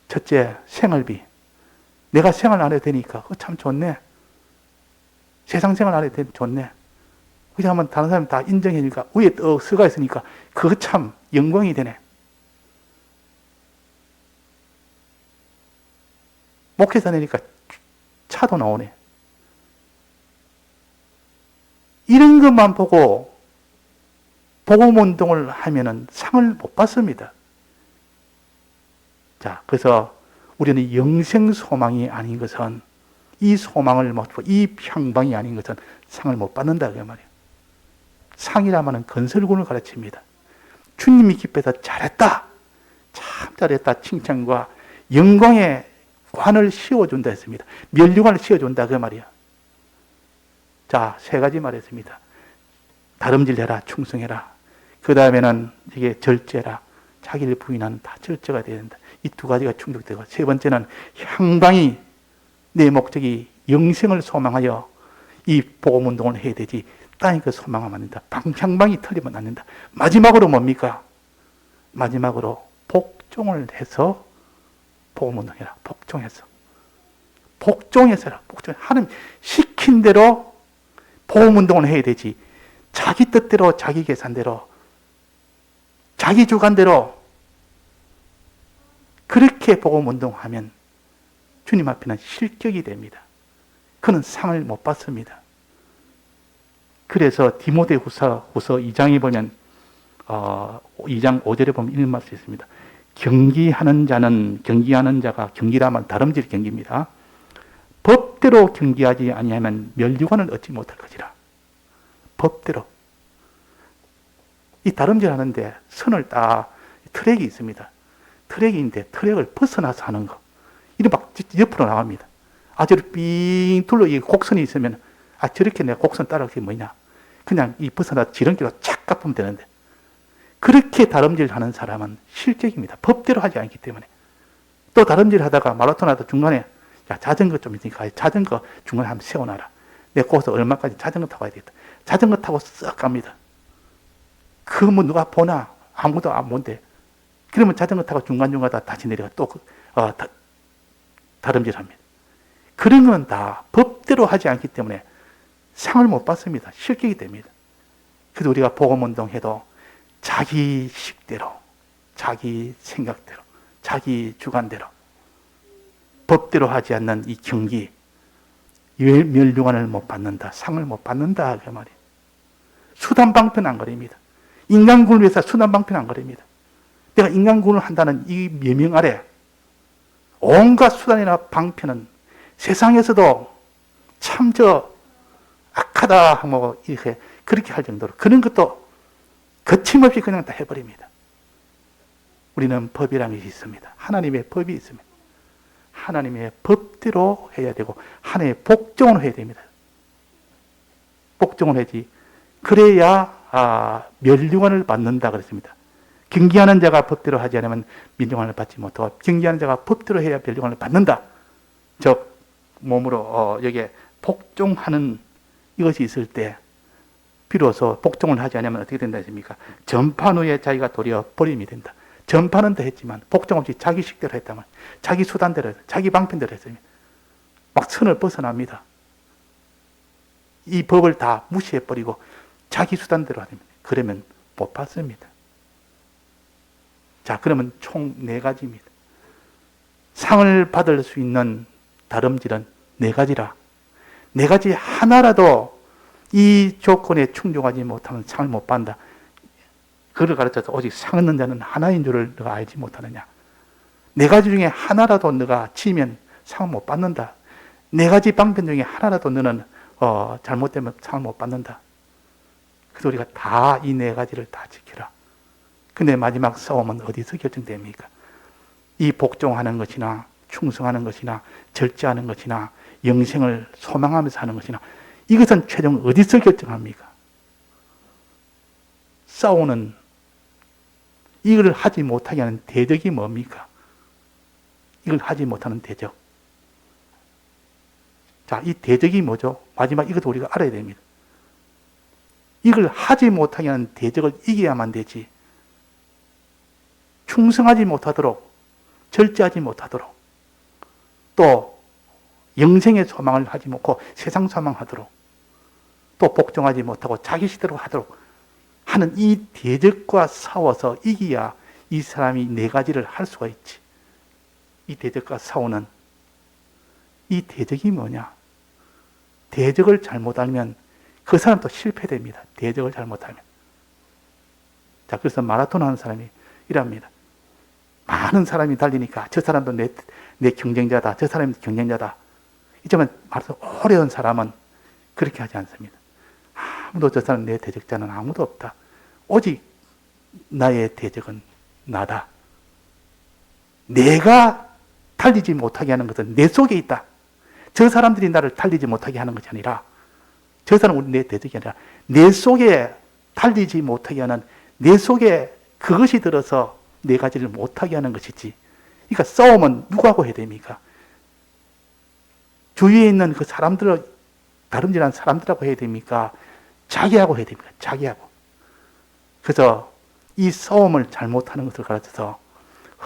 Speaker 1: 첫째, 생활비. 내가 생활 안 해도 되니까 참 좋네. 세상 생활 안 해도 되니까 좋네. 그냥 하면 다른 사람이 다 인정해 주니까 위에 떡 서가 있으니까 그거 참 영광이 되네. 목회자 되니까 차도 나오네. 이런 것만 보고 복음운동을 하면은 상을 못 받습니다. 자, 그래서 우리는 영생 소망이 아닌 것은 이 소망을 못 받고 이 향방이 아닌 것은 상을 못 받는다 그 말이에요. 상이라면 건설군을 가르칩니다. 주님이 기뻐서 잘했다. 참 잘했다. 칭찬과 영광의 관을 씌워준다 했습니다. 면류관을 씌워준다 그 말이야. 자, 세 가지 말했습니다. 다름질해라, 충성해라. 그 다음에는 이게 절제라. 자기를 부인하는 다 절제가 돼야 된다. 이 두 가지가 충족되고, 세 번째는 향방이 내 목적이 영생을 소망하여 이 복음운동을 해야 되지 땅에 그 소망하면 안 된다. 향방이 틀리면 안 된다. 마지막으로 뭡니까? 마지막으로 복종을 해서 복음운동해라. 복종해서. 복종해서 해라. 하나님 시킨 대로 복음운동을 해야 되지. 자기 뜻대로, 자기 계산대로, 자기 주관대로 그렇게 복음운동하면 주님 앞에는 실격이 됩니다. 그는 상을 못 받습니다. 그래서 디모데후서 2장에 보면 2장 5절에 보면 이런 말씀이 있습니다. 경기하는 자가 경기라면 다름질 경기입니다. 법대로 경기하지 아니하면 면류관을 얻지 못할 것이라. 법대로. 이 다름질 하는데 선을 트랙이 있습니다. 트랙인데 트랙을 벗어나서 하는 거. 이리 막 옆으로 나갑니다. 저를 삥 둘러 이 곡선이 있으면 저렇게 내가 곡선 따라갈 게 뭐냐. 그냥 이 벗어나 지름길로 착 깎으면 되는데 그렇게 다름질 하는 사람은 실격입니다. 법대로 하지 않기 때문에. 또 다름질 하다가 마라톤 하다 중간에 자전거 좀 있으니까 자전거 중간에 한번 세워놔라. 내가 거기서 얼마까지 자전거 타고 가야 되겠다. 자전거 타고 쓱 갑니다. 뭐 누가 보나? 아무도 안 본대. 그러면 자전거 타고 중간중간 다시 내려가 또 다름질 합니다. 그런 건 다 법대로 하지 않기 때문에 상을 못 받습니다. 실격이 됩니다. 그래서 우리가 복음운동 해도 자기 식대로, 자기 생각대로, 자기 주관대로 법대로 하지 않는 이 경기, 면류관을 못 받는다, 상을 못 받는다 그 말이에요. 수단방편 안 거립니다. 인간군을 위해서 수단방편 안 거립니다. 내가 인간군을 한다는 이 명령 아래 온갖 수단이나 방편은 세상에서도 참 악하다 뭐 이렇게 그렇게 할 정도로 그런 것도 거침없이 그냥 다 해버립니다. 우리는 법이라는 것이 있습니다. 하나님의 법이 있습니다. 하나님의 법대로 해야 되고 하나님의 복종을 해야 됩니다. 복종을 해야지. 그래야 면류관을 받는다 그랬습니다. 경기하는 자가 법대로 하지 않으면 면류관을 받지 못하고 경기하는 자가 법대로 해야 면류관을 받는다. 즉 몸으로 여기에 복종하는 이것이 있을 때 비로소 복종을 하지 않으면 어떻게 된다 했습니까? 전판 후에 자기가 도리어 버림이 된다. 전파는 더 했지만 복종 없이 자기 식대로 했다면 자기 수단대로 자기 방편대로 했습니다. 막 선을 벗어납니다. 이 법을 다 무시해버리고 자기 수단대로 하면 그러면 못 받습니다. 자, 그러면 총 4가지입니다. 상을 받을 수 있는 다름질은 4가지라. 4가지 하나라도 이 조건에 충족하지 못하면 상을 못 받는다. 그를 가르쳐서 오직 상 얻는 자는 하나인 줄을 너가 알지 못하느냐. 4가지 중에 하나라도 너가 치면 상을 못 받는다. 4가지 방편 중에 하나라도 너는 잘못되면 상을 못 받는다. 그래서 우리가 다 이 4가지를 다 지켜라. 근데 마지막 싸움은 어디서 결정됩니까? 이 복종하는 것이나 충성하는 것이나 절제하는 것이나 영생을 소망하면서 하는 것이나 이것은 최종 어디서 결정합니까? 싸우는 이걸 하지 못하게 하는 대적이 뭡니까? 이걸 하지 못하는 대적. 자, 이 대적이 뭐죠? 마지막 이것도 우리가 알아야 됩니다. 이걸 하지 못하게 하는 대적을 이겨야만 되지. 충성하지 못하도록, 절제하지 못하도록, 또 영생의 소망을 하지 못하고 세상 소망하도록, 또 복종하지 못하고 자기식대로 하도록 하는 이 대적과 싸워서 이겨야 이 사람이 4가지를 할 수가 있지. 이 대적과 싸우는 이 대적이 뭐냐? 대적을 잘못 알면 그 사람도 실패됩니다. 대적을 잘못하면. 자, 그래서 마라톤 하는 사람이 이랍니다. 많은 사람이 달리니까 저 사람도 내 경쟁자다. 저 사람이 경쟁자다. 이제만 말해서 어려운 사람은 그렇게 하지 않습니다. 아무도 저 사람 내 대적자는 아무도 없다. 오직 나의 대적은 나다. 내가 달리지 못하게 하는 것은 내 속에 있다. 저 사람들이 나를 달리지 못하게 하는 것이 아니라 저 사람은 내 대적이 아니라 내 속에 달리지 못하게 하는 내 속에 그것이 들어서 4가지를 못하게 하는 것이지. 그러니까 싸움은 누구하고 해야 됩니까? 주위에 있는 그 사람들, 다름질한 사람들하고 해야 됩니까? 자기하고 해야 됩니까? 자기하고. 그래서 이 싸움을 잘못하는 것을 가르쳐서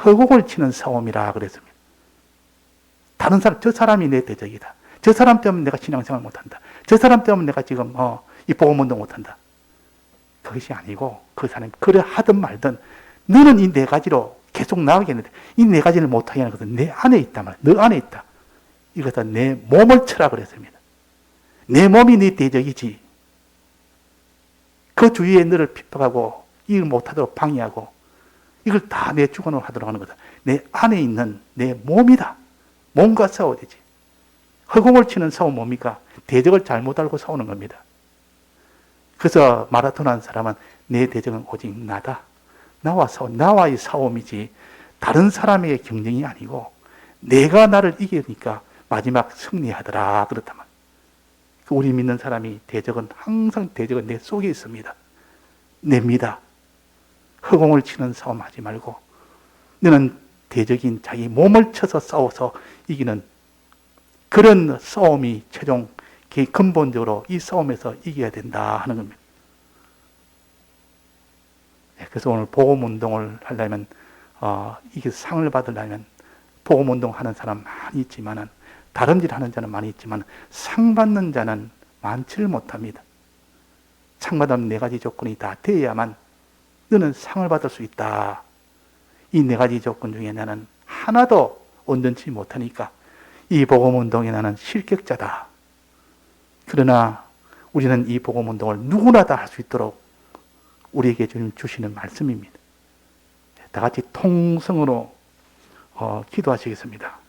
Speaker 1: 허공을 치는 싸움이라 그랬습니다. 다른 사람, 저 사람이 내 대적이다. 저 사람 때문에 내가 신앙생활 못한다. 저 사람 때문에 내가 지금 이 복음운동 못한다. 그것이 아니고 그 사람이 그래 하든 말든 너는 이 4가지로 계속 나가겠는데 이 4가지를 못하게 하는 것은 내 안에 있단 말이야. 너 안에 있다. 이것은 내 몸을 쳐라 그랬습니다. 내 몸이 네 대적이지. 그 주위에 너를 핍박하고 이걸 못하도록 방해하고 이걸 다 내 주관으로 하도록 하는 거다. 내 안에 있는 내 몸이다. 몸과 싸워야 되지. 허공을 치는 싸움 뭡니까? 대적을 잘못 알고 싸우는 겁니다. 그래서 마라톤 하는 사람은 내 대적은 오직 나다. 나와의 싸움이지 다른 사람의 경쟁이 아니고 내가 나를 이기니까 마지막 승리하더라. 그렇다면 우리 믿는 사람이 대적은 항상 대적은 내 속에 있습니다. 냅니다. 허공을 치는 싸움 하지 말고 너는 대적인 자기 몸을 쳐서 싸워서 이기는 그런 싸움이 최종 근본적으로 이 싸움에서 이겨야 된다 하는 겁니다. 그래서 오늘 복음운동을 하려면 이게 상을 받으려면 복음운동 하는 사람 많이 있지만은 다름질 하는 자는 많이 있지만 상 받는 자는 많지를 못합니다. 상 받으면 4가지 조건이 다 되어야만 너는 상을 받을 수 있다. 이 4가지 조건 중에 나는 하나도 온전치 못하니까 이 복음운동에 나는 실격자다. 그러나 우리는 이 복음운동을 누구나 다 할 수 있도록 우리에게 주시는 말씀입니다. 다 같이 통성으로 기도하시겠습니다.